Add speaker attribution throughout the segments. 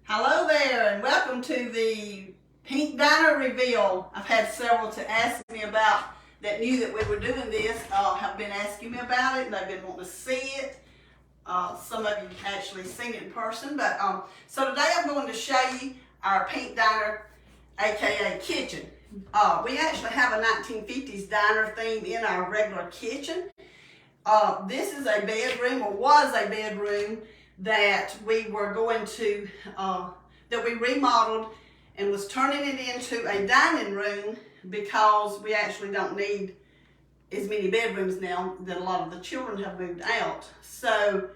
Speaker 1: Hello there, and welcome to the Pink Diner reveal. I've had several to ask me about that knew that we were doing this, have been asking me about it. They've been wanting to see it. Some of you have actually seen it in person, but so today I'm going to show you our Pink Diner, aka kitchen. We actually have a 1950s diner theme in our regular kitchen. This is a bedroom, or was a bedroom, that we were going to, that we remodeled and was turning it into a dining room because we actually don't need as many bedrooms now that a lot of the children have moved out. So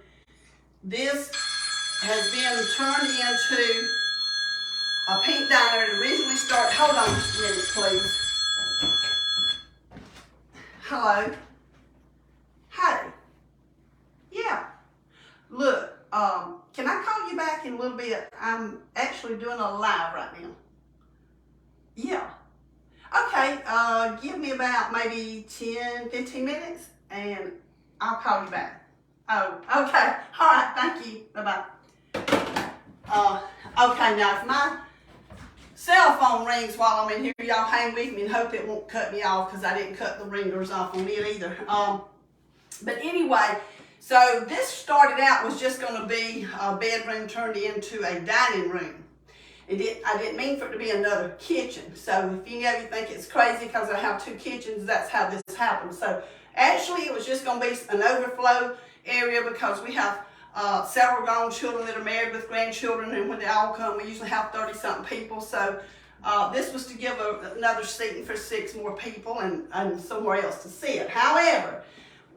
Speaker 1: this has been turned into a Pink Diner. It originally started, hold on just a minute please. Hello. Hey. Yeah. Look, can I call you back in a little bit? I'm actually doing a live right now. Yeah. Okay, give me about maybe 10, 15 minutes and I'll call you back. Oh, okay. All right, thank you. Bye-bye. Okay, now if my cell phone rings while I'm in here, y'all hang with me and hope it won't cut me off because I didn't cut the ringers off on it either. But anyway, so this started out was just going to be a bedroom turned into a dining room. I didn't mean for it to be another kitchen. So if any of you think it's crazy because I have two kitchens, that's how this happened. So actually it was just going to be an overflow area because we have several grown children that are married with grandchildren, and when they all come, we usually have 30-something people. So this was to give another seating for 6 more people and somewhere else to sit. However,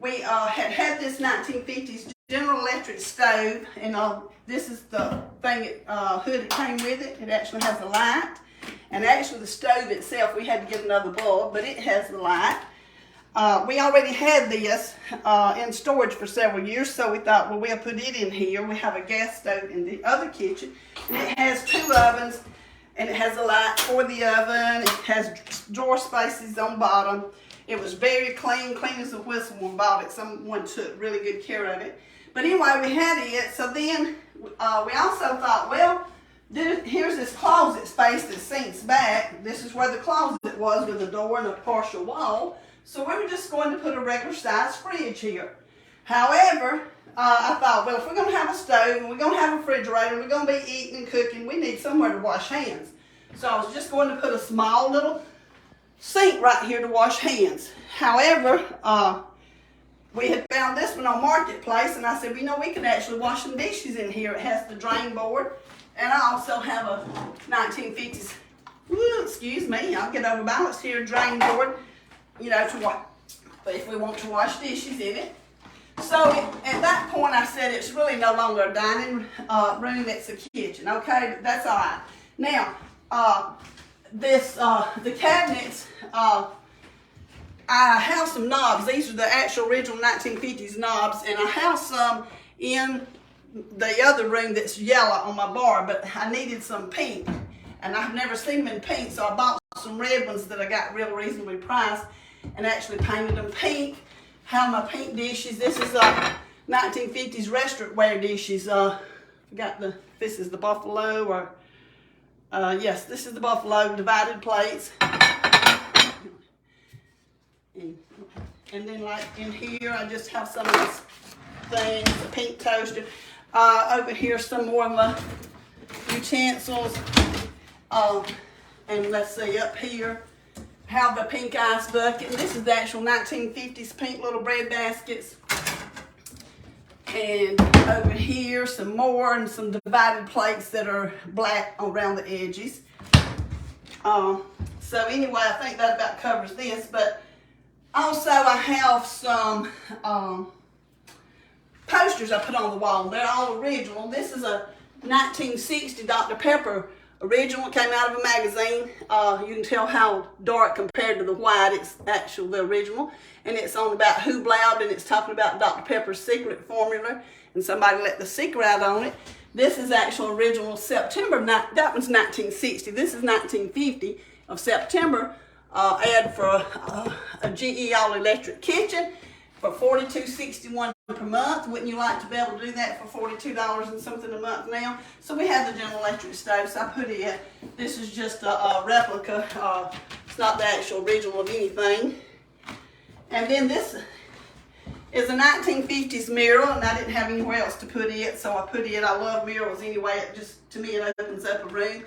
Speaker 1: we had this 1950s General Electric stove, and this is the thing, hood that came with it. It actually has a light, and actually the stove itself, we had to get another bulb, but it has the light. We already had this in storage for several years, so we thought, well, we'll put it in here. We have a gas stove in the other kitchen, and it has 2 ovens, and it has a light for the oven. It has drawer spaces on bottom. It was very clean as a whistle when we bought it. Someone took really good care of it. But anyway, we had it, so then we also thought, well, here's this closet space that sinks back. This is where the closet was with a door and a partial wall. So we were just going to put a regular size fridge here. However, I thought, well, if we're going to have a stove and we're going to have a refrigerator and we're going to be eating and cooking, we need somewhere to wash hands. So I was just going to put a small little sink right here to wash hands. However, we had found this one on Marketplace, and I said, well, you know, we can actually wash some dishes in here. It has the drain board, and I also have a 1950s, excuse me, I'll get overbalanced here, drain board, you know, to wash, if we want to wash dishes in it. So at that point, I said it's really no longer a dining room, it's a kitchen. Okay, that's all right. Now, the cabinets, I have some knobs. These are the actual original 1950s knobs, and I have some in the other room that's yellow on my bar, but I needed some pink, and I've never seen them in pink, so I bought some red ones that I got real reasonably priced and actually painted them pink. Have my pink dishes. This is 1950s restaurant-ware dishes. This is the Buffalo, or yes, this is the Buffalo divided plates. And then like in here, I just have some of these things, a pink toaster. Over here, some more of my utensils. And let's see, up here, have the pink ice bucket. And this is the actual 1950s pink little bread baskets. And over here, some more, and some divided plates that are black around the edges. So anyway, I think that about covers this, but also I have some posters I put on the wall. They're all original. This is a 1960 Dr. Pepper original. It came out of a magazine. You can tell how dark compared to the white. It's actually the original. And it's on about Who Blabbed, and it's talking about Dr. Pepper's secret formula. And somebody let the secret out on it. This is actual original September. That one's 1960. This is 1950 of September. Ad for a GE all-electric kitchen. for $42.61 per month. Wouldn't you like to be able to do that for $42 and something a month now? So we have the General Electric stove, so I put it. This is just a replica. It's not the actual original of anything. And then this is a 1950s mirror, and I didn't have anywhere else to put it, so I put it. I love mirrors anyway. It just, to me, it opens up a room.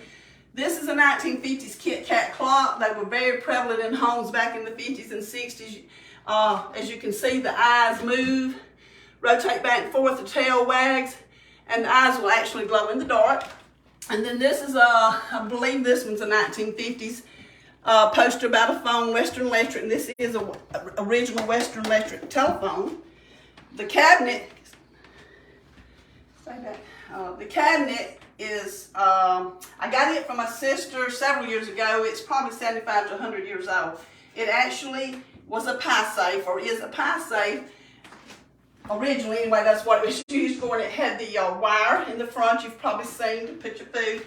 Speaker 1: This is a 1950s Kit Kat clock. They were very prevalent in homes back in the 50s and 60s. As you can see, the eyes move, rotate back and forth, the tail wags, and the eyes will actually glow in the dark. And then this is, I believe this one's a 1950s poster about a phone, Western Electric, and this is a original Western Electric telephone. The cabinet, the cabinet is, I got it from my sister several years ago. It's probably 75 to 100 years old. It actually was a pie safe, or is a pie safe. Originally, anyway, that's what it was used for, and it had the wire in the front. You've probably seen to put your food.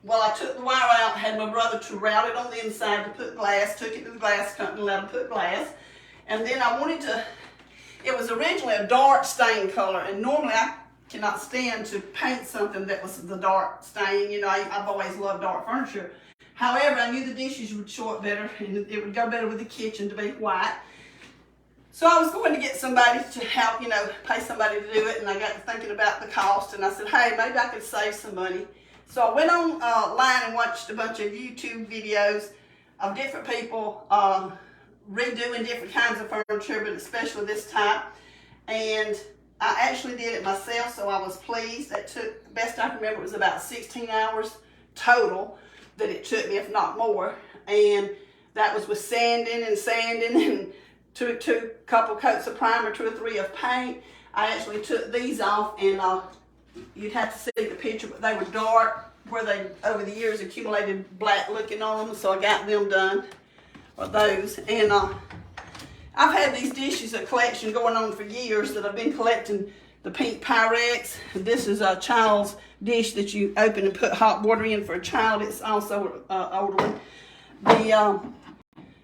Speaker 1: Well, I took the wire out, had my brother to route it on the inside to put glass, took it to the glass company, let them put glass. And then I wanted to, it was originally a dark stain color, and normally I cannot stand to paint something that was the dark stain. You know, I've always loved dark furniture. However, I knew the dishes would show it better, and it would go better with the kitchen to be white. So I was going to get somebody to help, you know, pay somebody to do it, and I got to thinking about the cost, and I said, hey, maybe I could save some money. So I went online and watched a bunch of YouTube videos of different people redoing different kinds of furniture, but especially this type. And I actually did it myself, so I was pleased. It took, best I can remember, it was about 16 hours total that it took me, if not more. And that was with sanding and two couple coats of primer, 2 or 3 of paint. I actually took these off, and you'd have to see the picture, but they were dark, where they, over the years, accumulated black looking on them, so I got them done, or those. And I've had these dishes, a collection going on for years, that I've been collecting the pink Pyrex. This is a child's dish that you open and put hot water in for a child. It's also an older one. The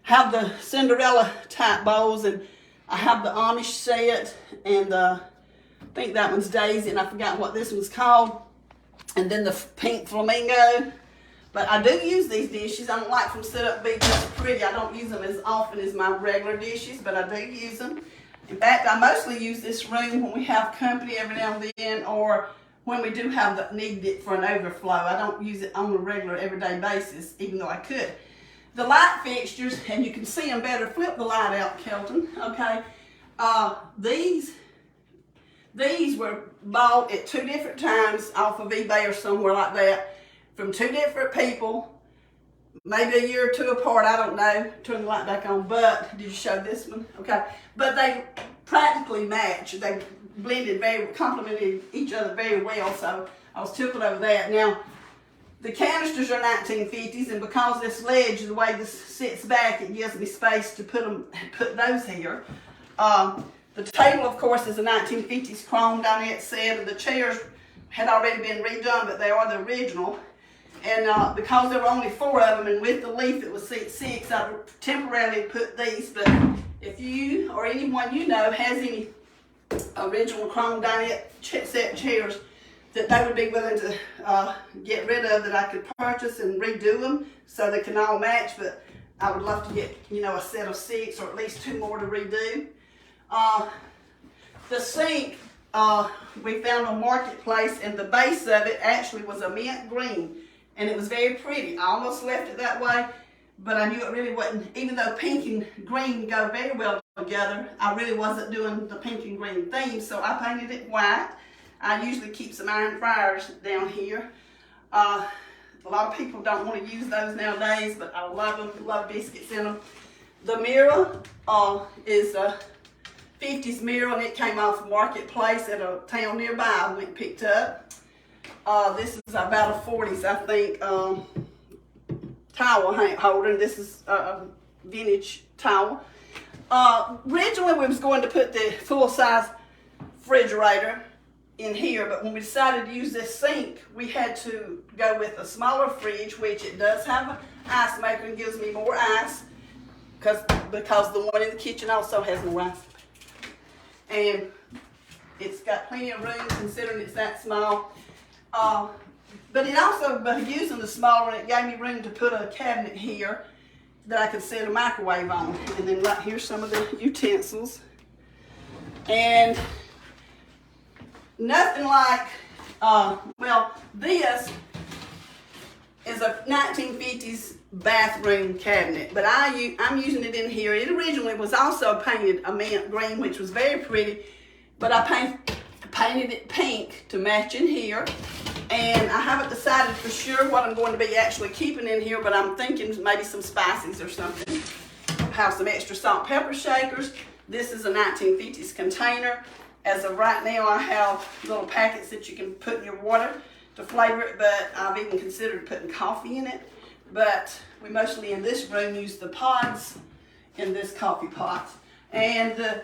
Speaker 1: have the Cinderella type bowls, and I have the Amish set, and I think that one's Daisy, and I forgot what this one's called. And then the pink flamingo. But I do use these dishes. I don't like them set up big, just pretty. I don't use them as often as my regular dishes, but I do use them. In fact, I mostly use this room when we have company every now and then, or when we do have need it for an overflow. I don't use it on a regular, everyday basis, even though I could. The light fixtures, and you can see them better. Flip the light out, Kelton. Okay. These were bought at 2 different times off of eBay or somewhere like that from 2 different people, maybe a year or 2 apart, I don't know. Turn the light back on, but did you show this one? Okay, but they practically match. They blended complemented each other very well, so I was tickled over that. Now, the canisters are 1950s, and because this ledge, the way this sits back, it gives me space to put those here. The table, of course, is a 1950s chrome dinette set, and the chairs had already been redone, but they are the original. And because there were only 4 of them, and with the leaf it was 6, I temporarily put these. But if you or anyone you know has any original chrome dinette set chairs that they would be willing to get rid of, that I could purchase and redo them so they can all match, but I would love to get, you know, a set of 6 or at least 2 more to redo. The sink we found on Marketplace, and the base of it actually was a mint green, and it was very pretty. I almost left it that way, but I knew it really wasn't, even though pink and green go very well together, I really wasn't doing the pink and green theme, so I painted it white. I usually keep some iron fryers down here. A lot of people don't want to use those nowadays, but I love them, love biscuits in them. The mirror is a 50s mirror, and it came off Marketplace at a town nearby. I went and picked up. This is about a 40s, I think, towel holder, and this is a vintage towel. Originally, we was going to put the full-size refrigerator in here, but when we decided to use this sink, we had to go with a smaller fridge, which it does have an ice maker and gives me more ice, because the one in the kitchen also has more ice. and it's got plenty of room considering it's that small. But it also, by using the smaller one, it gave me room to put a cabinet here that I could set a microwave on. And then right here's some of the utensils. And nothing like, well, this is a 1950s bathroom cabinet, but I'm using it in here. It originally was also painted a mint green, which was very pretty, but I painted it pink to match in here. And I haven't decided for sure what I'm going to be actually keeping in here, but I'm thinking maybe some spices or something. Have some extra salt and pepper shakers. This is a 1950s container. As of right now, I have little packets that you can put in your water to flavor it, but I've even considered putting coffee in it. But we mostly in this room use the pods in this coffee pot. And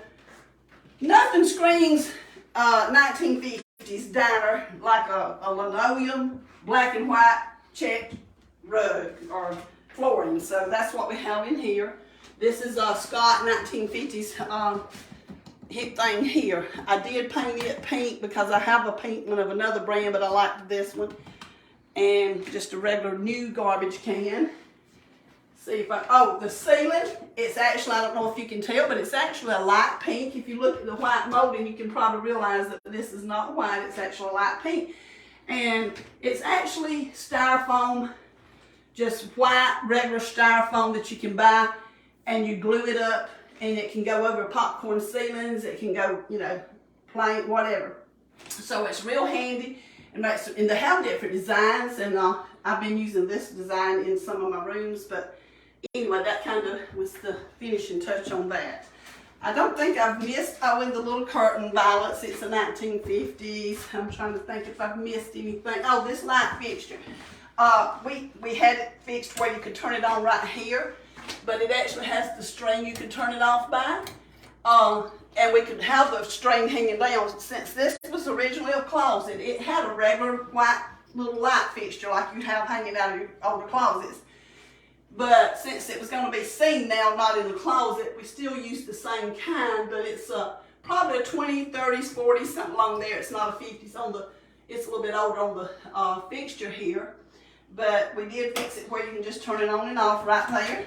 Speaker 1: nothing screams 1950s diner like a linoleum, black and white check rug or flooring. So that's what we have in here. This is a Scott 1950s hip thing here. I did paint it pink because I have a pink one of another brand, but I liked this one. And just a regular new garbage can. See if the ceiling, it's actually, I don't know if you can tell, but it's actually a light pink. If you look at the white molding, you can probably realize that this is not white, it's actually a light pink. And it's actually styrofoam, just white, regular styrofoam that you can buy, and you glue it up, and it can go over popcorn ceilings, it can go, you know, plain, whatever. So it's real handy, and they have different designs, and I've been using this design in some of my rooms, but anyway, that kind of was the finishing touch on that. I don't think I've missed, in the little curtain violets, it's a 1950s. I'm trying to think if I've missed anything. Oh, this light fixture. We had it fixed where you could turn it on right here, but it actually has the string you can turn it off by. And we could have the string hanging down. Since this was originally a closet, it had a regular white little light fixture like you have hanging out of your older closets. But since it was going to be seen now, not in the closet, we still use the same kind, but it's probably a 20s, 30s, 40s, something along there. It's not a 50s it's a little bit older on the fixture here. But we did fix it where you can just turn it on and off right there.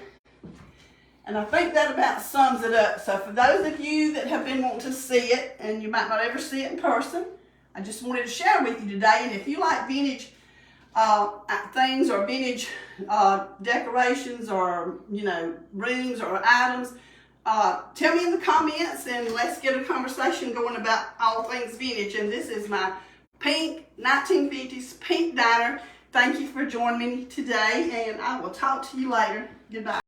Speaker 1: And I think that about sums it up. So for those of you that have been wanting to see it, and you might not ever see it in person, I just wanted to share with you today. And if you like vintage things or vintage decorations or, you know, rooms or items, tell me in the comments and let's get a conversation going about all things vintage. And this is my pink 1950s pink diner. Thank you for joining me today, and I will talk to you later. Goodbye.